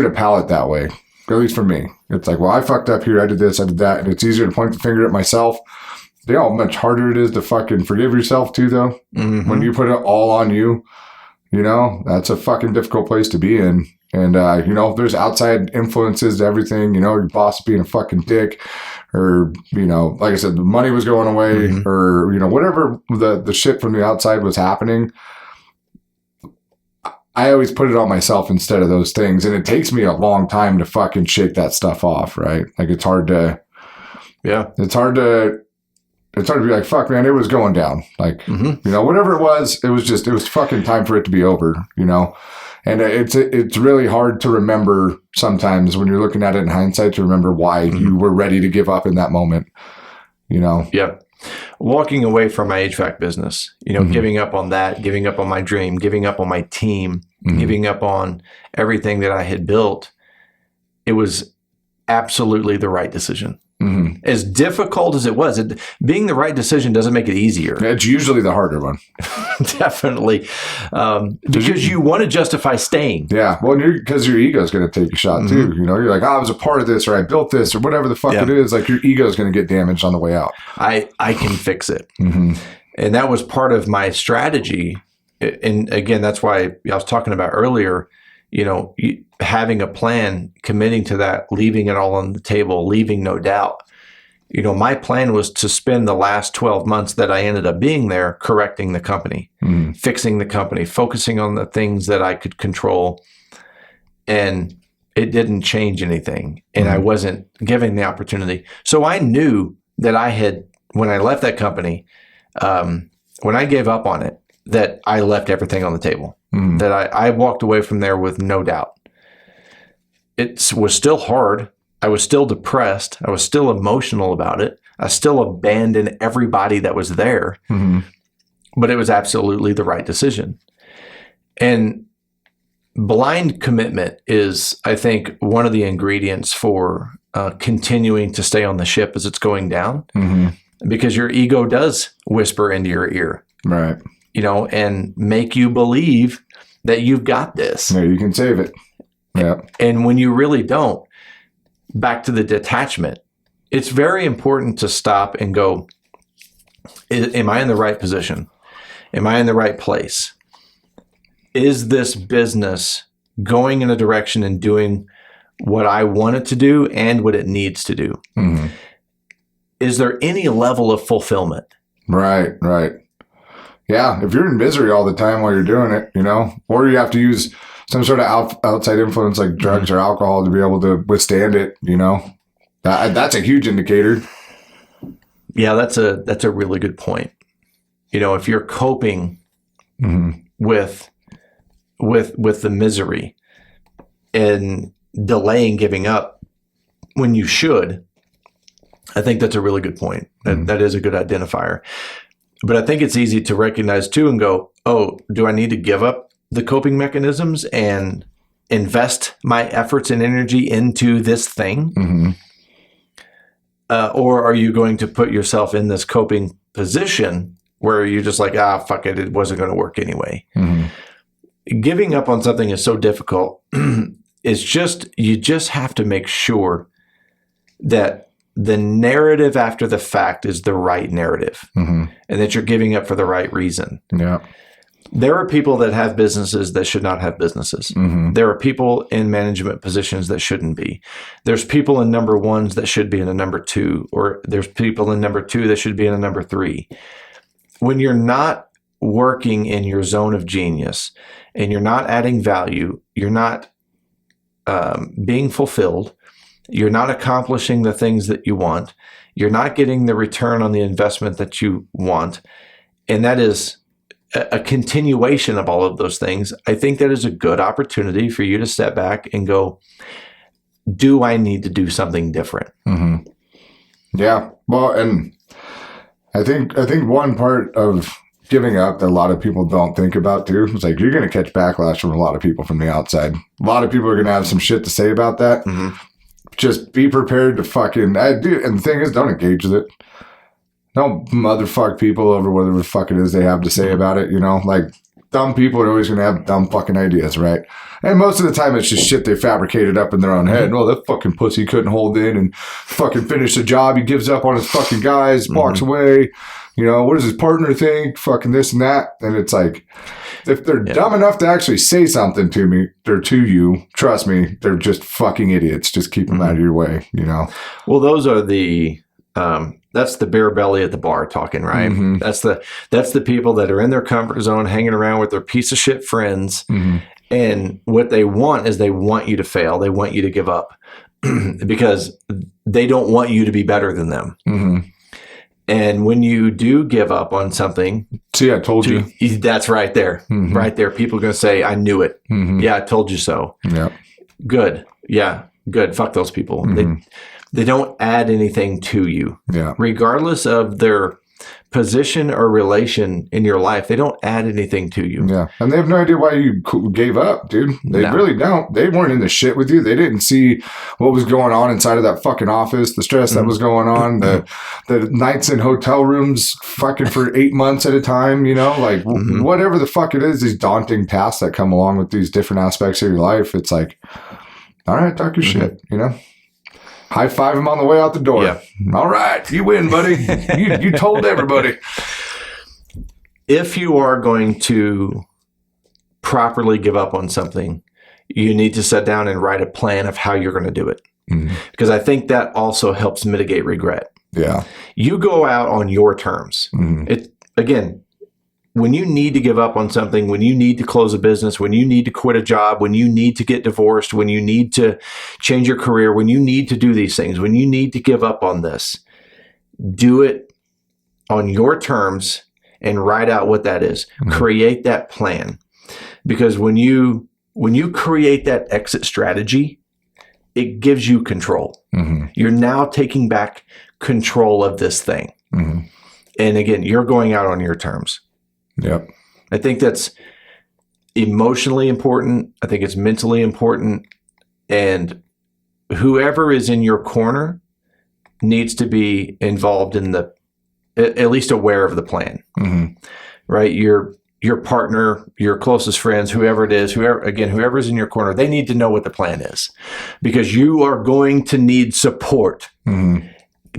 palate that way. At least for me, it's like, well, I fucked up here. I did this. I did that, and it's easier to point the finger at myself. You know how much harder it is to fucking forgive yourself too, though. When you put it all on you, that's a fucking difficult place to be in. And, there's outside influences to everything, your boss being a fucking dick or, like I said, the money was going away or, whatever the shit from the outside was happening. I always put it on myself instead of those things. And it takes me a long time to fucking shake that stuff off, right? Like it's hard to be like, fuck, man, it was going down. Like, whatever it was fucking time for it to be over, And it's really hard to remember sometimes when you're looking at it in hindsight to remember why you were ready to give up in that moment, Yeah. Walking away from my HVAC business, giving up on that, giving up on my dream, giving up on my team, giving up on everything that I had built. It was absolutely the right decision. As difficult as it was, being the right decision doesn't make it easier. It's usually the harder one. Definitely. Because you want to justify staying. Yeah. Well, because your ego is going to take a shot too. You're like, I was a part of this or I built this or whatever the fuck it is. Like your ego is going to get damaged on the way out. I can fix it. And that was part of my strategy. And again, that's why I was talking about earlier, having a plan, committing to that, leaving it all on the table, leaving no doubt. My plan was to spend the last 12 months that I ended up being there correcting the company, fixing the company, focusing on the things that I could control. And it didn't change anything. And I wasn't given the opportunity. So I knew that I had when I left that company, when I gave up on it, that I left everything on the table. That I walked away from there with no doubt. It was still hard. I was still depressed. I was still emotional about it. I still abandoned everybody that was there. But it was absolutely the right decision. And blind commitment is, I think, one of the ingredients for continuing to stay on the ship as it's going down, because your ego does whisper into your ear, Right. And make you believe that you've got this. Yeah, you can save it. Yeah. And when you really don't, back to the detachment, it's very important to stop and go, am I in the right position? Am I in the right place? Is this business going in a direction and doing what I want it to do and what it needs to do? Is there any level of fulfillment? Right. Yeah. If you're in misery all the time while you're doing it, or you have to use some sort of outside influence like drugs or alcohol to be able to withstand it, that's a huge indicator. Yeah, that's a really good point. If you're coping with the misery and delaying giving up when you should, I think that's a really good point. That is a good identifier. But I think it's easy to recognize too and go, oh, do I need to give up the coping mechanisms and invest my efforts and energy into this thing? Or are you going to put yourself in this coping position where you're just like, fuck it, it wasn't going to work anyway? Giving up on something is so difficult. You just have to make sure that the narrative after the fact is the right narrative, and that you're giving up for the right reason. Yeah. There are people that have businesses that should not have businesses. There are people in management positions that shouldn't be. There's people in number ones that should be in a number two, or there's people in number two that should be in a number three. When you're not working in your zone of genius and you're not adding value, you're not being fulfilled, you're not accomplishing the things that you want, you're not getting the return on the investment that you want, and that is a continuation of all of those things, I think that is a good opportunity for you to step back and go, do I need to do something different? Yeah. Well, and I think one part of giving up that a lot of people don't think about too is like, you're going to catch backlash from a lot of people from the outside. A lot of people are going to have some shit to say about that. Just be prepared to fucking do. And the thing is, don't engage with it. Don't motherfuck people over whatever the fuck it is they have to say about it. Like, dumb people are always going to have dumb fucking ideas, right? And most of the time it's just shit they fabricated up in their own head. Well, that fucking pussy couldn't hold in and fucking finish the job. He gives up on his fucking guys, walks away. What does his partner think? Fucking this and that. And it's like, if they're dumb enough to actually say something to me or to you, trust me, they're just fucking idiots. Just keep them out of your way, Well, those are that's the bare belly at the bar talking, right? That's the people that are in their comfort zone, hanging around with their piece of shit friends. And what they want is they want you to fail. They want you to give up because they don't want you to be better than them. And when you do give up on something, see, I told you. That's right there. Right there. People are going to say, I knew it. Yeah, I told you so. Yeah. Good. Yeah, good. Fuck those people. They don't add anything to you. Yeah. Regardless of their position or relation in your life, they don't add anything to you. Yeah. And they have no idea why you gave up, dude. They really don't. They weren't in the shit with you. They didn't see what was going on inside of that fucking office, the stress that was going on, the nights in hotel rooms fucking for 8 months at a time, like whatever the fuck it is, these daunting tasks that come along with these different aspects of your life. It's like, all right, talk your shit, High five him on the way out the door. Yeah. All right, you win, buddy. you told everybody. If you are going to properly give up on something, you need to sit down and write a plan of how you're going to do it. Because I think that also helps mitigate regret. Yeah. You go out on your terms. Again, when you need to give up on something, when you need to close a business, when you need to quit a job, when you need to get divorced, when you need to change your career, when you need to do these things, when you need to give up on this, do it on your terms and write out what that is. Mhm. Create that plan. Because when you create that exit strategy, it gives you control. Mm-hmm. You're now taking back control of this thing. Mm-hmm. And again, you're going out on your terms. Yep. I think that's emotionally important. I think it's mentally important. And whoever is in your corner needs to be involved in at least aware of the plan, Mm-hmm. right? Your partner, your closest friends, whoever it is, whoever's in your corner, they need to know what the plan is, because you are going to need support Mm-hmm.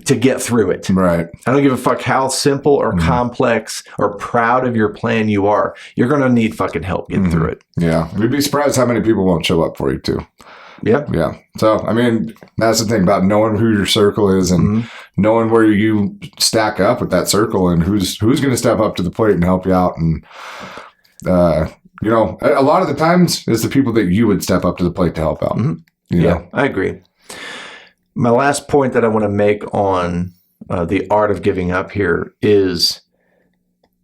to get through it. Right. I don't give a fuck how simple or complex or proud of your plan you are. You're going to need fucking help getting through it. Yeah. You'd be surprised how many people won't show up for you too. Yeah. Yeah. So, I mean, that's the thing about knowing who your circle is and knowing where you stack up with that circle and who's going to step up to the plate and help you out. And, you know, a lot of the times it's the people that you would step up to the plate to help out. Mhm. You Yeah, know? I agree. My last point that I want to make on the art of giving up here is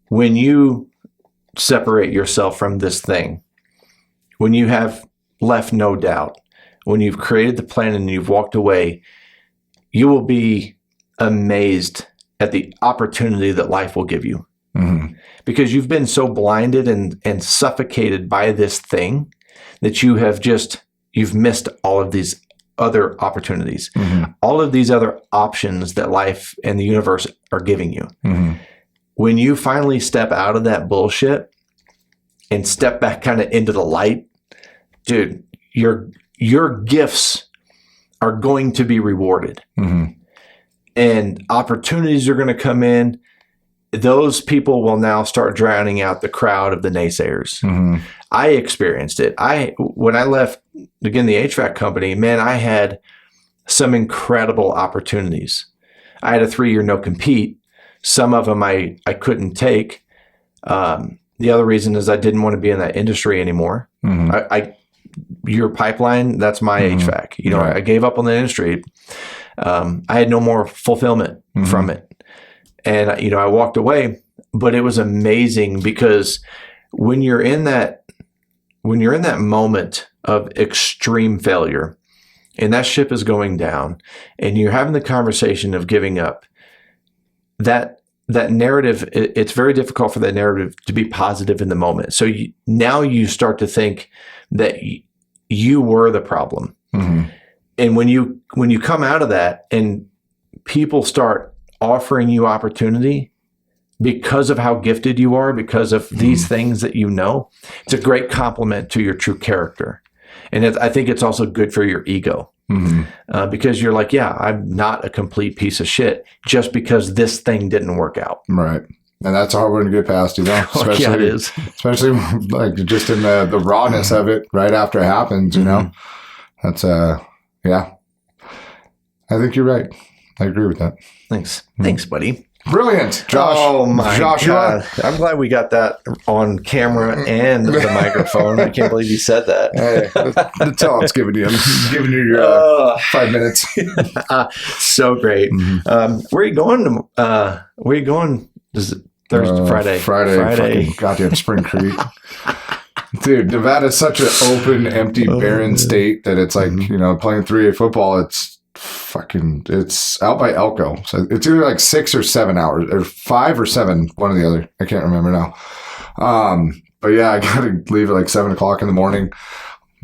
when you separate yourself from this thing, when you have left no doubt, when you've created the plan and you've walked away, you will be amazed at the opportunity that life will give you, Mm-hmm. because you've been so blinded and suffocated by this thing that you've missed all of these other opportunities, Mm-hmm. all of these other options that life and the universe are giving you. Mm-hmm. When you finally step out of that bullshit and step back kind of into the light, dude, your gifts are going to be rewarded, Mm-hmm. and opportunities are going to come in. Those people will now start drowning out the crowd of the naysayers. Mm-hmm. I experienced it. When I left, again, the HVAC company, man, I had some incredible opportunities. I had a 3-year no compete. Some of them I couldn't take. The other reason is I didn't want to be in that industry anymore. Mm-hmm. Your pipeline, that's my HVAC. You know, Right. I gave up on the industry. I had no more fulfillment from it. And, you know, I walked away, but it was amazing because when you're in that moment of extreme failure and that ship is going down and you're having the conversation of giving up, that narrative, it's very difficult for that narrative to be positive in the moment. So now you start to think that you were the problem. Mm-hmm. And when you come out of that and people start offering you opportunity because of how gifted you are, because of these things that you know, it's a great compliment to your true character. And I think it's also good for your ego, because you're like, yeah, I'm not a complete piece of shit just because this thing didn't work out. Right. And that's a hard one to get past, you know, especially, Yeah, it is. especially like just in the rawness of it right after it happens, you know, that's, yeah, I think you're right. I agree with that. Thanks. Thanks, buddy. Brilliant, Josh. Oh my Joshua. God. I'm glad we got that on camera and the microphone. I can't believe you said that. Hey, that's all it's giving you. I'm giving you your 5 minutes. So great. Where are you going? Where are you going? Is it Thursday, Friday? Friday. Fucking goddamn Spring Creek. Dude, Nevada's such an open, empty, barren state that it's like, you know, playing 3A football, it's out by Elko. So it's either like 6 or 7 hours, or 5 or 7, one or the other. I can't remember now. But yeah, I got to leave at like 7 o'clock in the morning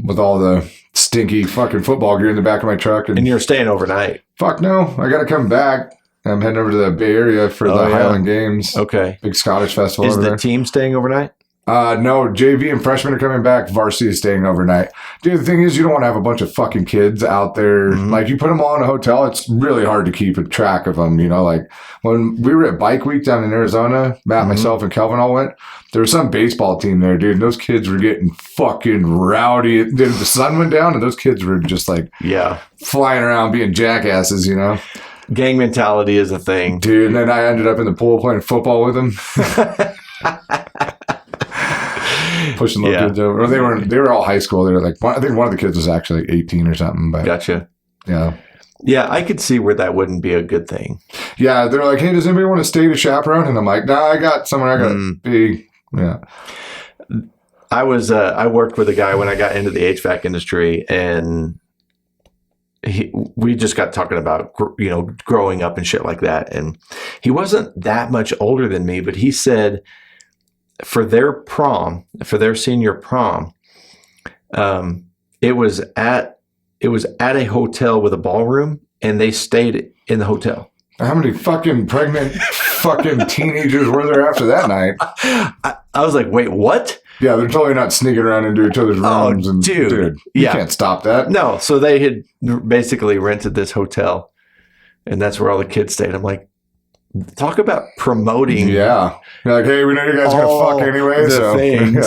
with all the stinky fucking football gear in the back of my truck. And you're staying overnight. Fuck no, I got to come back. I'm heading over to the Bay Area for the Highland Games. Okay. Big Scottish festival Is over the there. team staying overnight? No, JV and freshmen are coming back. Varsity is staying overnight. Dude, the thing is, you don't want to have a bunch of fucking kids out there. Like, you put them all in a hotel, it's really hard to keep a track of them. You know, like when we were at Bike Week down in Arizona, Matt, myself, and Kelvin all went. There was some baseball team there, dude. And those kids were getting fucking rowdy. Dude, the sun went down, and those kids were just like flying around being jackasses, you know? Gang mentality is a thing. Dude, and then I ended up in the pool playing football with them. Pushing little kids over. Or they were all high school. They were like, I think one of the kids was actually like 18 or something. But Gotcha. yeah. Yeah, I could see where that wouldn't be a good thing. Yeah, they're like, hey, does anybody want to stay to chaperone? And I'm like, nah, I got somewhere I got to be. Yeah. I worked with a guy when I got into the HVAC industry, and we just got talking about, growing up and shit like that. And he wasn't that much older than me, but he said for their senior prom, it was at a hotel with a ballroom, and they stayed in the hotel. How many fucking pregnant fucking teenagers were there after that night? I was like, wait, what? Yeah, they're totally not sneaking around into each other's rooms. And dude, you can't stop that. No, so they had basically rented this hotel, and that's where all the kids stayed. I'm like, talk about promoting. Yeah. You're like, hey, we know you guys are going to fuck anyway. Things.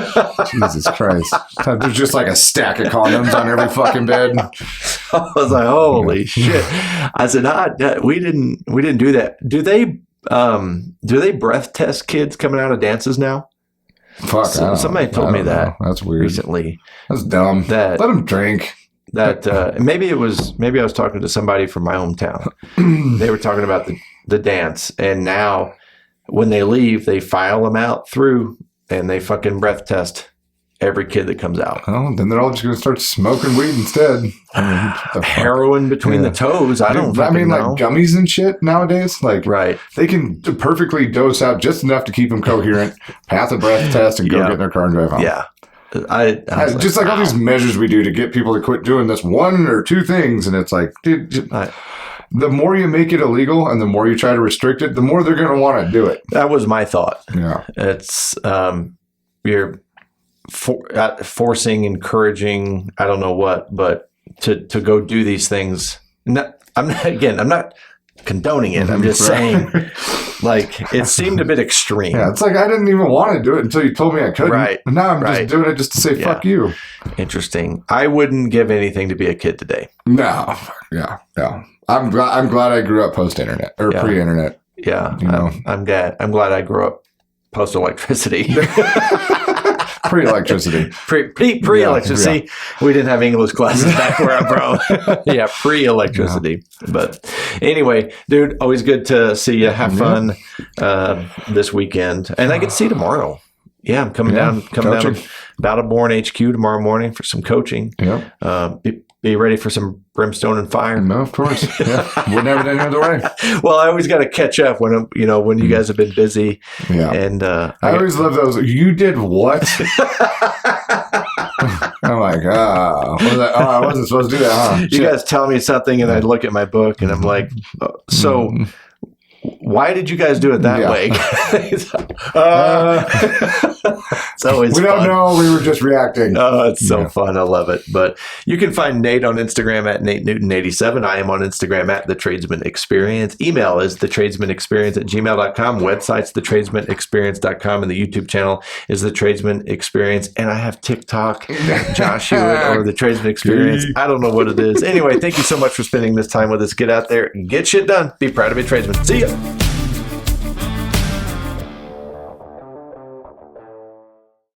Yeah. Jesus Christ. There's just like a stack of condoms on every fucking bed. I was like, holy shit. I said, we didn't do that. Do they breath test kids coming out of dances now? Fuck. Somebody told me that. That's weird. Recently. That's dumb. Let them drink. Maybe I was talking to somebody from my hometown. They were talking about the dance, and now when they leave, they file them out through, and they fucking breath test every kid that comes out. Oh, then they're all just going to start smoking weed instead. Heroin between the toes. I mean, like gummies and shit nowadays. Like, right. They can perfectly dose out just enough to keep them coherent, pass a breath test, and go get in their car and drive home. Yeah. I just like all these measures we do to get people to quit doing this one or two things. And it's like, dude, the more you make it illegal and the more you try to restrict it, the more they're going to want to do it. That was my thought. Yeah. It's, you're forcing, encouraging, I don't know what, but to go do these things. I'm not condoning it. I'm just saying, like, it seemed a bit extreme. Yeah, it's like I didn't even want to do it until you told me I couldn't. Right. And now I'm just doing it just to say, fuck you. Interesting. I wouldn't give anything to be a kid today. No. Yeah. I'm glad I grew up post-internet or pre-internet. Yeah. I'm glad I grew up post-electricity. Pre-electricity. Pre-electricity. Yeah. We didn't have English classes back where I'm from. Yeah, pre-electricity. Yeah. But anyway, dude, always good to see you. Have fun this weekend. And I get to see you tomorrow. Yeah, I'm coming down to Battleborn HQ tomorrow morning for some coaching. Yep. Be ready for some brimstone and fire. No, of course. Yeah. Wouldn't have it any other way. Well, I always got to catch up when you guys have been busy. Yeah. And I always love those. You did what? I'm like, I wasn't supposed to do that, huh? You guys tell me something, and I look at my book, and I'm like, so why did you guys do it that way? It's always we don't know. We were just reacting. Oh, it's so fun. I love it. But you can find Nate on Instagram at Nate Newton 87. I am on Instagram at The Tradesman Experience. Email is thetradesmanexperience@gmail.com. Website's thetradesmanexperience.com. And the YouTube channel is The Tradesman Experience. And I have TikTok, Josh Hewitt, or The Tradesman Experience. I don't know what it is. Anyway, thank you so much for spending this time with us. Get out there, get shit done. Be proud to be a tradesman. See ya.